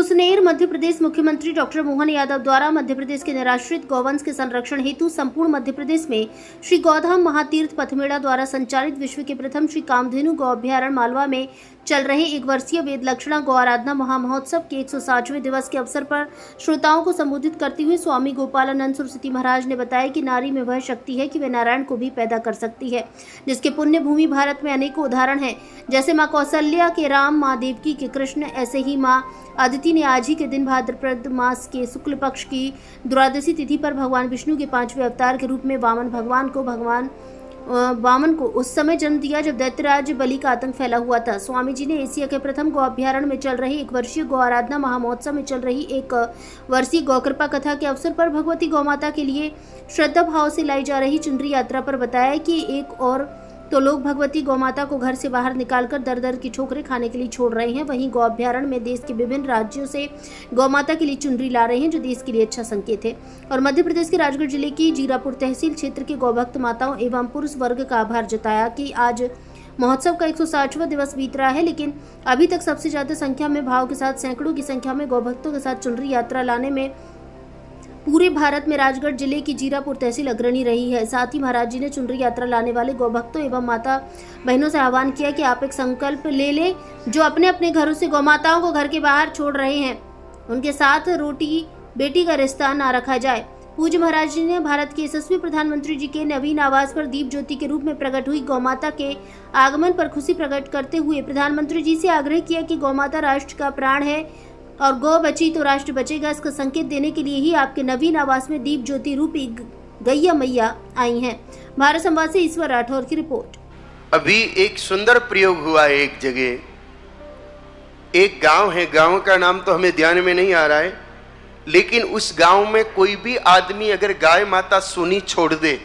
सुसनेर मध्य प्रदेश मुख्यमंत्री डॉक्टर मोहन यादव द्वारा मध्य प्रदेश के निराश्रित गौवंश के संरक्षण हेतु संपूर्ण मध्य प्रदेश में श्री गौधाम महातीर्थ पथमेड़ा द्वारा संचालित विश्व के प्रथम श्री कामधेनु गौ अभ्यारण्य मालवा में चल रहे 1 वर्षीय वेद लक्षणा गौ आराधना महामहोत्सव के 160वें दिवस के अवसर पर श्रोताओं को संबोधित करते हुए स्वामी गोपालानंद सरस्वती महाराज ने बताया कि नारी में वह शक्ति है कि वह नारायण को भी पैदा कर सकती है, जिसके पुण्य भूमि भारत में अनेकों उदाहरण हैं। जैसे माँ कौशल्या के राम, माँ देवकी के कृष्ण, ऐसे ही माँ अदिति ने आज ही के दिन भाद्रपद मास के शुक्ल पक्ष की द्वादशी तिथि पर भगवान विष्णु के 5वें अवतार के रूप में वामन को उस समय जन्म दिया जब दैत्यराज बलि का आतंक फैला हुआ था। स्वामी जी ने एशिया के प्रथम गौ अभ्यारण्य में चल रही 1 वर्षीय गौ आराधना महामहोत्सव में चल रही 1 वर्षीय गौ कृपा कथा के अवसर पर भगवती गौ माता के लिए श्रद्धा भाव से लाई जा रही चुनरी यात्रा पर बताया कि एक और तो लोग भगवती गौ माता को घर से बाहर निकालकर दर दर की ठोकरें खाने के लिए छोड़ रहे हैं, वहीं गौ अभ्यारण्य में देश के विभिन्न राज्यों से गौ माता के लिए चुनरी ला रहे हैं, जो देश के लिए अच्छा संकेत है। और मध्य प्रदेश के राजगढ़ जिले की जीरापुर तहसील क्षेत्र के गौभक्त माताओं एवं पुरुष वर्ग का आभार जताया कि आज महोत्सव का 160वां दिवस बीत रहा है, लेकिन अभी तक सबसे ज्यादा संख्या में भाव के साथ सैकड़ों की संख्या में गौभक्तों के साथ चुनरी यात्रा लाने में पूरे भारत में राजगढ़ जिले की जीरापुर तहसील अग्रणी रही है। साथ ही महाराज जी ने चुनरी यात्रा लाने वाले गौभक्तों एवं माता बहनों से आह्वान किया कि आप एक संकल्प ले लें, जो अपने अपने घरों से गौमाताओं को घर के बाहर छोड़ रहे हैं, उनके साथ रोटी बेटी का रिश्ता ना रखा जाए। पूज्य महाराज जी ने भारत के यशस्वी प्रधानमंत्री जी के नवीन आवास पर दीप ज्योति के रूप में प्रकट हुई गौमाता के आगमन पर खुशी प्रकट करते हुए प्रधानमंत्री जी से आग्रह किया कि गौमाता राष्ट्र का प्राण है और गौ बची तो राष्ट्र बचेगा। इसका संकेत देने के लिए ही आपके नवीन आवास में दीप ज्योति रूपी गैया मैया आई हैं। भारत संवाद से ईश्वर राठौर की रिपोर्ट। अभी एक सुंदर प्रयोग हुआ है एक जगह, एक गांव है, गांव का नाम तो हमें ध्यान में नहीं आ रहा है, लेकिन उस गांव में कोई भी आदमी अगर गाय माता सूनी छोड़ दे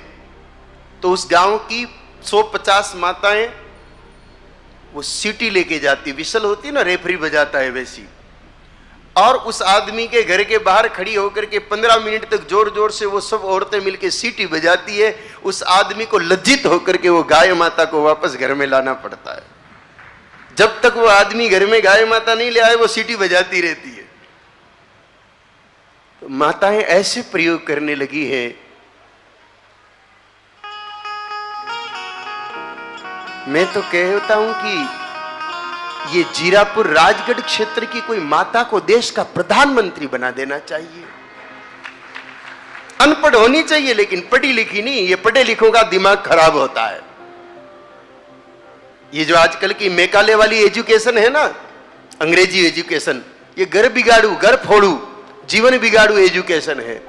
तो उस गांव की 150 माताएं वो सीटी लेके जाती, विसल होती है ना, रेफरी बजाता है वैसी, और उस आदमी के घर के बाहर खड़ी होकर के 15 मिनट तक जोर जोर से वो सब औरतें मिलकर सीटी बजाती है। उस आदमी को लज्जित होकर के वो गाय माता को वापस घर में लाना पड़ता है। जब तक वो आदमी घर में गाय माता नहीं ले आए वो सीटी बजाती रहती है। तो माताएं ऐसे प्रयोग करने लगी है। मैं तो कहता हूं कि ये जीरापुर राजगढ़ क्षेत्र की कोई माता को देश का प्रधानमंत्री बना देना चाहिए। अनपढ़ होनी चाहिए लेकिन पढ़ी लिखी नहीं, ये पढ़े लिखों का दिमाग खराब होता है। ये जो आजकल की मेकाले वाली एजुकेशन है ना, अंग्रेजी एजुकेशन, ये घर बिगाड़ू, घर फोड़ू, जीवन बिगाड़ू एजुकेशन है।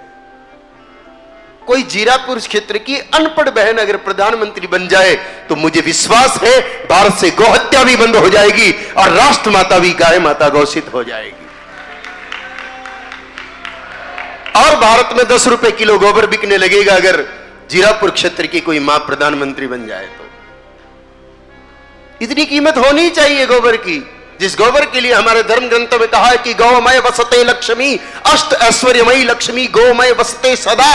कोई जीरापुर क्षेत्र की अनपढ़ बहन अगर प्रधानमंत्री बन जाए तो मुझे विश्वास है भारत से गौहत्या भी बंद हो जाएगी और राष्ट्र माता भी गाय माता घोषित हो जाएगी। और भारत में 10 रुपए किलो गोबर बिकने लगेगा अगर जीरापुर क्षेत्र की कोई मां प्रधानमंत्री बन जाए तो। इतनी कीमत होनी चाहिए गोबर की, जिस गोबर के लिए हमारे धर्म ग्रंथों में कहा है कि गौमय वसते लक्ष्मी, अष्ट ऐश्वर्यमयी लक्ष्मी गौमय वसते सदा।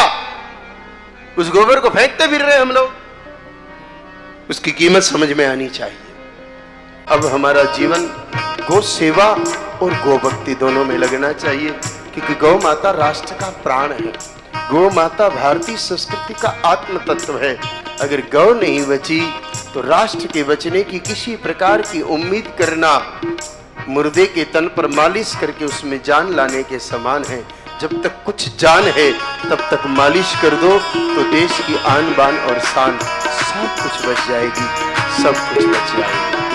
उस गोबर को फेंकते फिर रहे हम लोग, उसकी कीमत समझ में आनी चाहिए। अब हमारा जीवन गौ सेवा और गौ भक्ति दोनों में लगना चाहिए, क्योंकि गौ माता राष्ट्र का प्राण है। गौ माता भारतीय संस्कृति का आत्म तत्व है। अगर गौ नहीं बची तो राष्ट्र के बचने की किसी प्रकार की उम्मीद करना मुर्दे के तन पर मालिश करके उसमें जान लाने के समान है। जब तक कुछ जान है तब तक मालिश कर दो तो देश की आन बान और शान सब कुछ बच जाएगी, सब कुछ बच जाएगी।